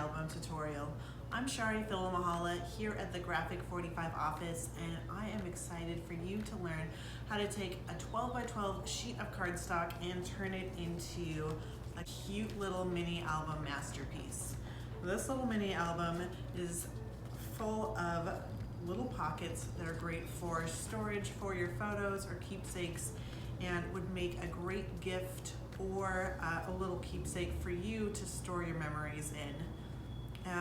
album tutorial. I'm Charee Filimoehala here at the G45 office, and I am excited for you to learn how to take a 12 by 12 sheet of cardstock and turn it into a cute little mini album masterpiece. This little mini album is full of little pockets that are great for storage for your photos or keepsakes, and would make a great gift or a little keepsake for you to store your memories in.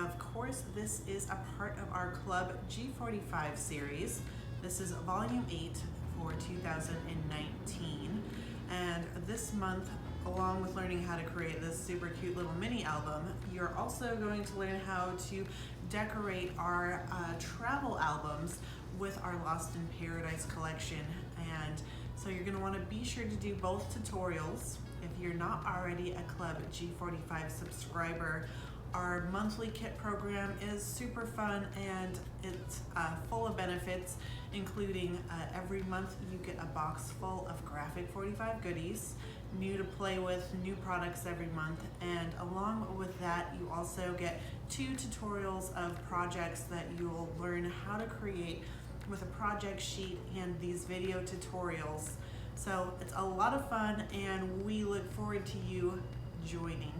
Of course, this is a part of our Club G45 series. This is volume 8 for 2019, and this month, along with learning how to create this super cute little mini album, you're also going to learn how to decorate our travel albums with our Lost in Paradise collection. And so you're going to want to be sure to do both tutorials. If you're not already a Club G45 subscriber, our monthly kit program is super fun, and it's full of benefits, including every month you get a box full of Graphic 45 goodies, new to play with, new products every month, and along with that you also get 2 tutorials of projects that you'll learn how to create with a project sheet and these video tutorials. So it's a lot of fun, and we look forward to you joining.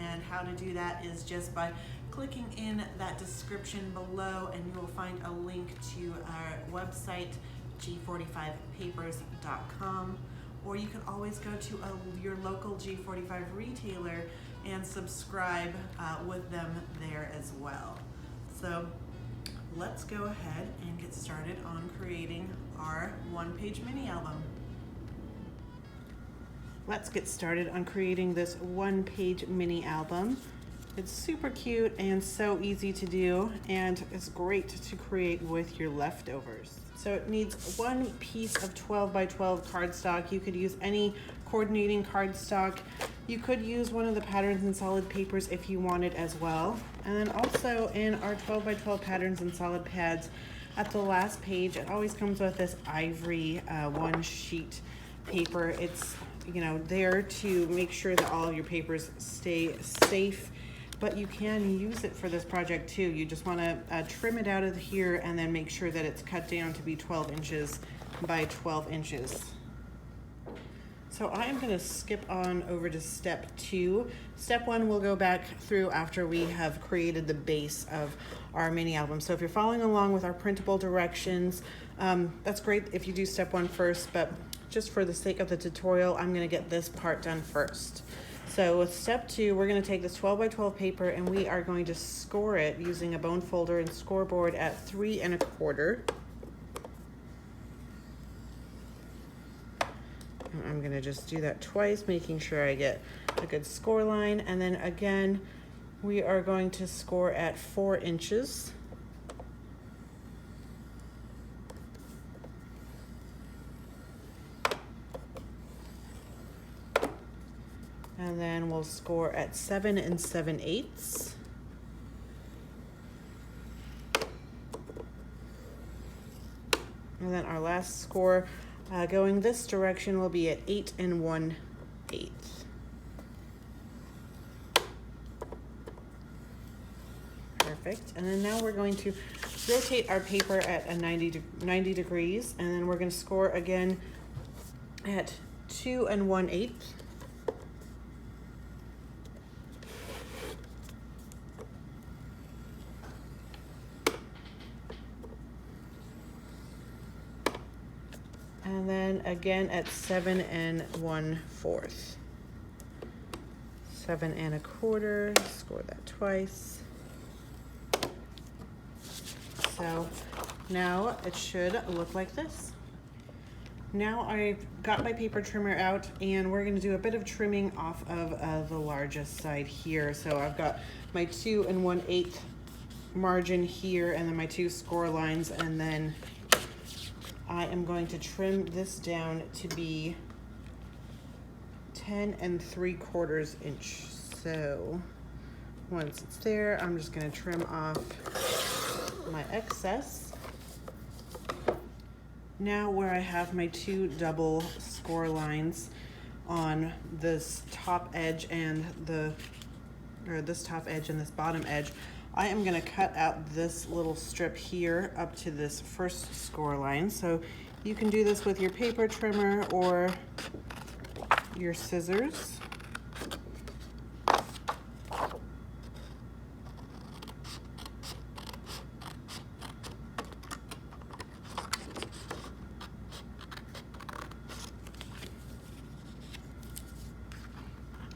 And how to do that is just by clicking in that description below, and you will find a link to our website, g45papers.com, or you can always go to your local G45 retailer and subscribe with them there as well. So let's go ahead and get started on creating our one-page mini album. Let's get started on creating this one-page mini album. It's super cute and so easy to do, and it's great to create with your leftovers. So it needs 1 piece of 12 by 12 cardstock. You could use any coordinating cardstock. You could use one of the patterns and solid papers if you wanted as well. And then also in our 12 by 12 patterns and solid pads, at the last page, it always comes with this ivory 1 sheet paper. It's there to make sure that all of your papers stay safe, but you can use it for this project too. You just want to trim it out of here and then make sure that it's cut down to be 12 inches by 12 inches. So I am going to skip on over to step 2. Step 1 we'll go back through after we have created the base of our mini album. So if you're following along with our printable directions, that's great if you do step 1 first, but just for the sake of the tutorial, I'm going to get this part done first. So with step 2, we're going to take this 12 by 12 paper and we are going to score it using a bone folder and scoreboard at 3 1/4. I'm going to just do that twice, making sure I get a good score line. And then again, we are going to score at 4 inches. And then we'll score at 7 7/8. And then our last score going this direction will be at 8 1/8. Perfect. And then now we're going to rotate our paper at a 90 degrees, and then we're going to score again at 2 1/8. And then again at 7 1/4. 7 1/4, score that twice. So now it should look like this. Now I've got my paper trimmer out, and we're going to do a bit of trimming off of the largest side here. So I've got my 2 1/8 margin here, and then my 2 score lines, and then I am going to trim this down to be 10 3/4 inch. So once it's there, I'm just going to trim off my excess. Now where I have my 2 double score lines on this top edge and the or this top edge and this bottom edge, I am gonna cut out this little strip here up to this first score line. So you can do this with your paper trimmer or your scissors.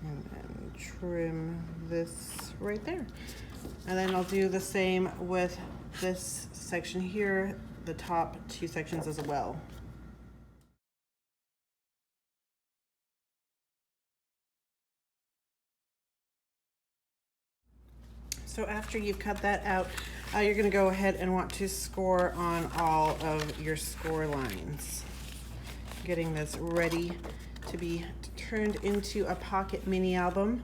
And then trim this right there. And then I'll do the same with this section here, the top two sections as well. So after you've cut that out, you're gonna go ahead and want to score on all of your score lines. Getting this ready to be turned into a pocket mini album.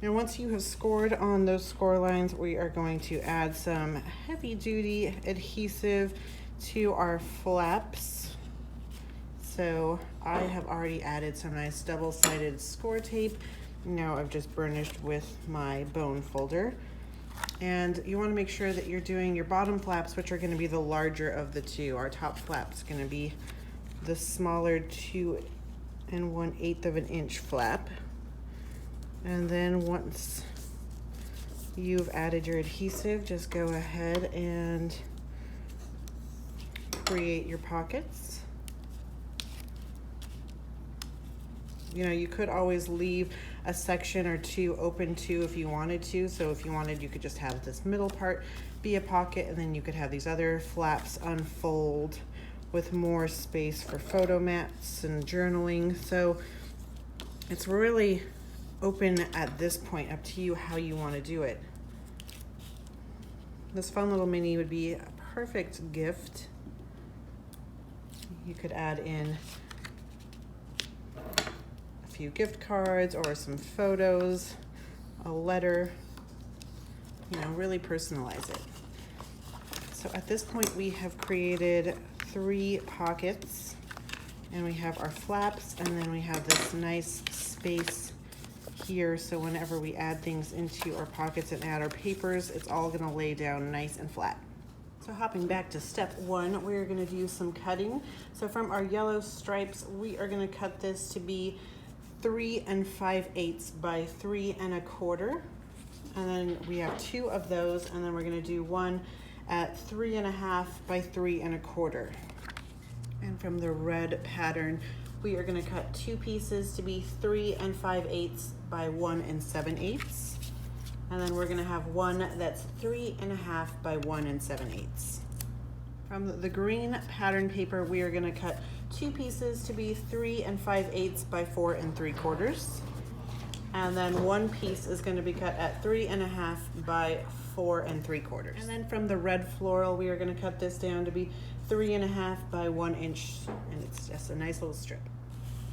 And once you have scored on those score lines, we are going to add some heavy duty adhesive to our flaps. So I have already added some nice double-sided score tape. Now I've just burnished with my bone folder. And you want to make sure that you're doing your bottom flaps, which are going to be the larger of the two. Our top flap's going to be the smaller 2 1/8 of an inch flap. And then once you've added your adhesive, just go ahead and create your pockets. You know, you could always leave a section or two open too if you wanted to. So if you wanted, you could just have this middle part be a pocket, and then you could have these other flaps unfold with more space for photo mats and journaling. So it's really open at this point, up to you how you want to do it. This fun little mini would be a perfect gift. You could add in a few gift cards or some photos, a letter, you know, really personalize it. So at this point we have created 3 pockets, and we have our flaps, and then we have this nice space here, so whenever we add things into our pockets and add our papers, it's all gonna lay down nice and flat. So hopping back to step 1, we're gonna do some cutting. So from our yellow stripes, we are gonna cut this to be 3 5/8 by 3 1/4. And then we have 2 of those, and then we're gonna do one at 3 1/2 by 3 1/4. And from the red pattern, we are gonna cut 2 pieces to be 3 5/8 by 1 7/8. And then we're gonna have one that's 3 1/2 by 1 7/8. From the green pattern paper, we are gonna cut 2 pieces to be 3 5/8 by 4 3/4. And then one piece is gonna be cut at 3 1/2 by 4 3/4. And then from the red floral, we are gonna cut this down to be 3 1/2 by 1 inch, and it's just a nice little strip.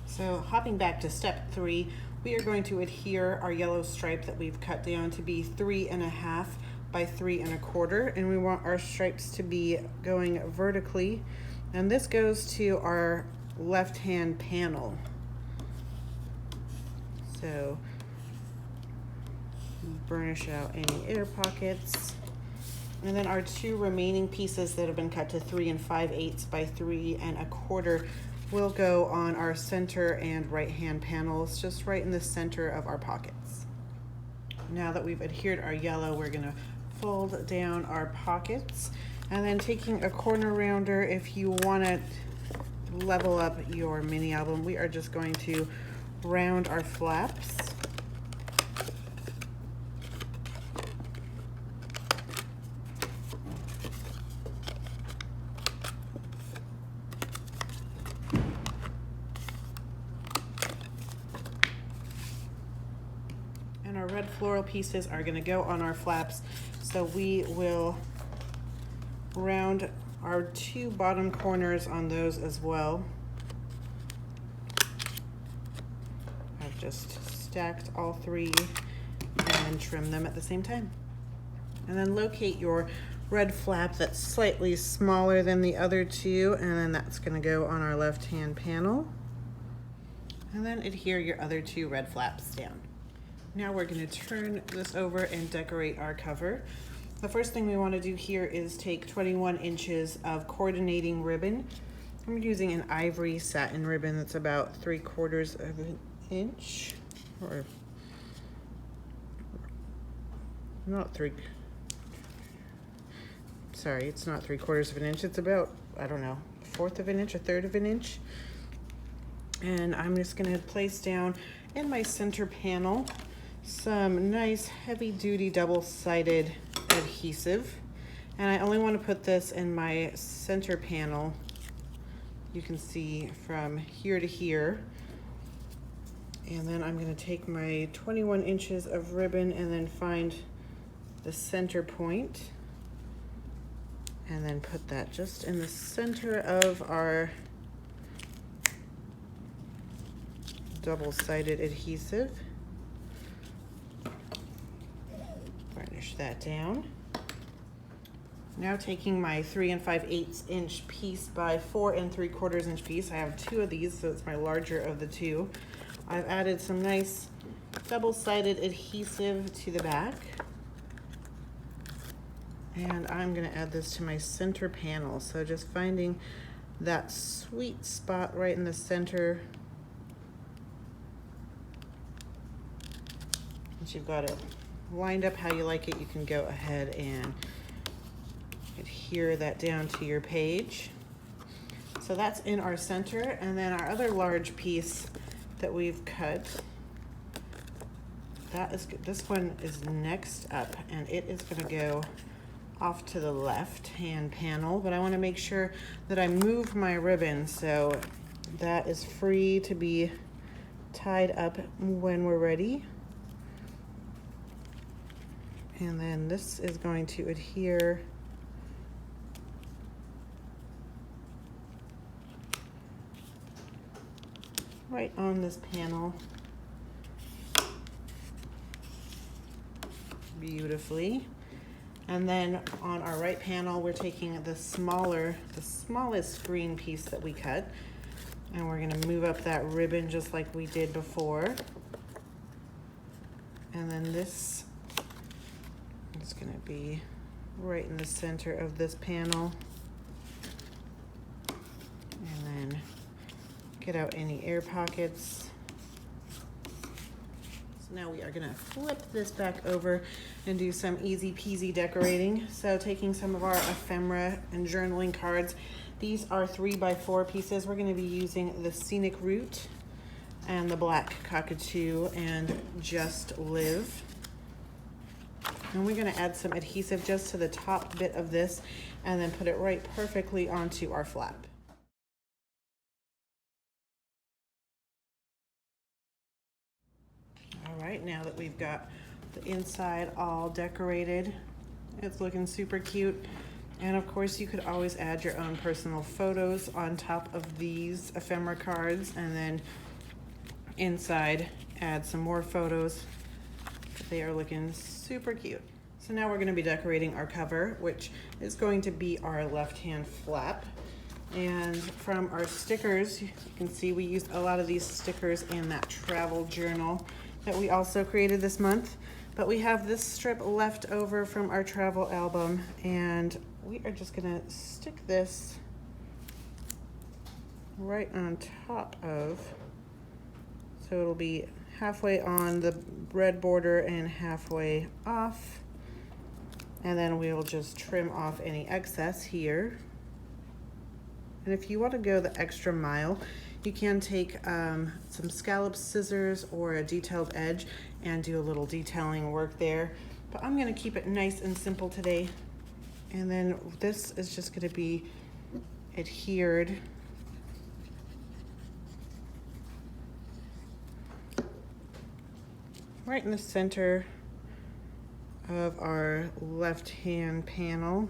So hopping back to step 3, we are going to adhere our yellow stripe that we've cut down to be 3 1/2 by 3 1/4, and we want our stripes to be going vertically, and this goes to our left hand panel. So burnish out any air pockets. And then our 2 remaining pieces that have been cut to 3 5/8 by 3 1/4 will go on our center and right hand panels, just right in the center of our pockets. Now that we've adhered our yellow, we're gonna fold down our pockets, and then taking a corner rounder, if you wanna level up your mini album, we are just going to round our flaps. And our red floral pieces are going to go on our flaps, so we will round our 2 bottom corners on those as well. I've just stacked all 3 and trim them at the same time. And then locate your red flap that's slightly smaller than the other 2, and then that's going to go on our left hand panel. And then adhere your other 2 red flaps down. Now we're going to turn this over and decorate our cover. The first thing we want to do here is take 21 inches of coordinating ribbon. I'm using an ivory satin ribbon that's about 3/4 of an inch, or not three. Sorry, it's not 3/4 of an inch. It's about, I don't know, 1/4 of an inch, 1/3 of an inch. And I'm just going to place down in my center panel some nice heavy-duty double-sided adhesive, and I only want to put this in my center panel. You can see from here to here, and then I'm going to take my 21 inches of ribbon and then find the center point and then put that just in the center of our double-sided adhesive. Varnish that down. Now taking my 3 5/8 inch piece by 4 3/4 inch piece, I have 2 of these, so it's my larger of the 2. I've added some nice double-sided adhesive to the back. And I'm gonna add this to my center panel. So just finding that sweet spot right in the center. Once you've got it lined up how you like it, you can go ahead and adhere that down to your page. So that's in our center, and then our other large piece that we've cut, this one is next up, and it is going to go off to the left hand panel, but I want to make sure that I move my ribbon so that is free to be tied up when we're ready. And then this is going to adhere right on this panel beautifully. And then on our right panel, we're taking the smallest green piece that we cut, and we're gonna move up that ribbon just like we did before. And then this is gonna be right in the center of this panel. And then get out any air pockets. So now we are gonna flip this back over and do some easy peasy decorating. So taking some of our ephemera and journaling cards. These are 3 by 4 pieces. We're gonna be using the Scenic Route and the Black Cockatoo and Just Live. And we're gonna add some adhesive just to the top bit of this and then put it right perfectly onto our flap. All right, now that we've got the inside all decorated, it's looking super cute. And of course, you could always add your own personal photos on top of these ephemera cards, and then inside add some more photos. They are looking super cute. So now we're going to be decorating our cover, which is going to be our left-hand flap. And from our stickers, you can see we used a lot of these stickers in that travel journal that we also created this month. But we have this strip left over from our travel album, and we are just going to stick this right on top of, so it'll be halfway on the red border and halfway off. And then we'll just trim off any excess here. And if you want to go the extra mile, you can take some scallop scissors or a detailed edge and do a little detailing work there. But I'm going to keep it nice and simple today. And then this is just going to be adhered right in the center of our left-hand panel.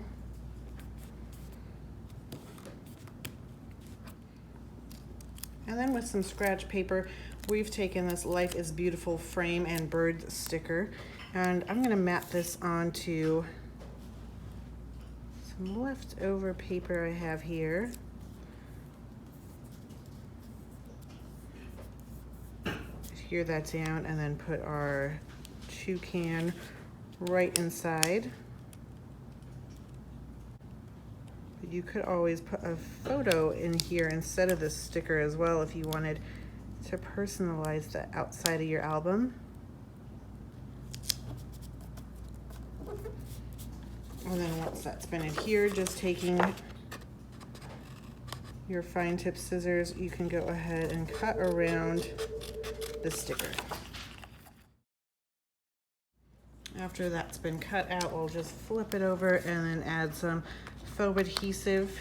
And then with some scratch paper, we've taken this Life is Beautiful frame and bird sticker, and I'm gonna map this onto some leftover paper I have here. Adhere that down and then put our toucan right inside. But you could always put a photo in here instead of the sticker as well if you wanted to personalize the outside of your album. And then once that's been adhered, just taking your fine tip scissors, you can go ahead and cut around the sticker. After that's been cut out, we'll just flip it over and then add some faux adhesive.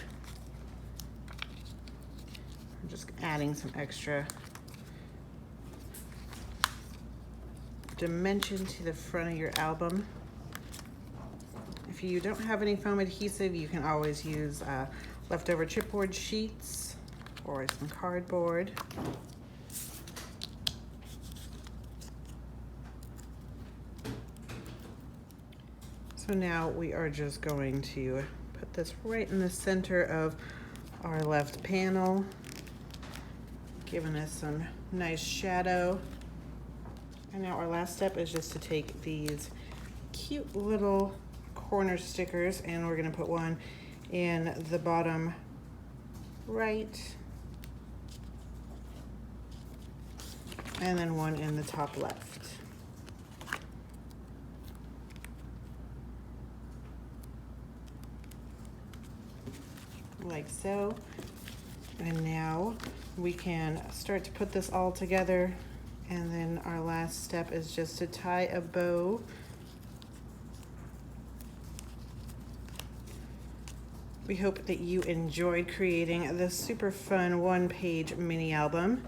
I'm just adding some extra dimension to the front of your album. If you don't have any foam adhesive, you can always use leftover chipboard sheets or some cardboard. So now we are just going to put this right in the center of our left panel, giving us some nice shadow. And now our last step is just to take these cute little corner stickers, and we're going to put one in the bottom right and then one in the top left. Like so. And now we can start to put this all together, and then our last step is just to tie a bow. We hope that you enjoyed creating this super fun one-page mini album.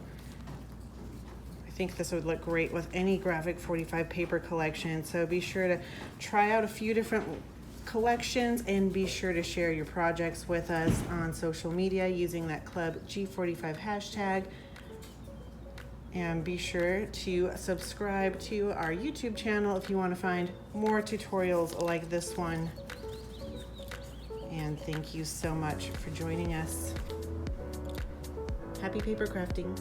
I think this would look great with any Graphic 45 paper collection, so be sure to try out a few different collections and be sure to share your projects with us on social media using that Club G45 hashtag. And be sure to subscribe to our YouTube channel if you want to find more tutorials like this one. And thank you so much for joining us. Happy paper crafting.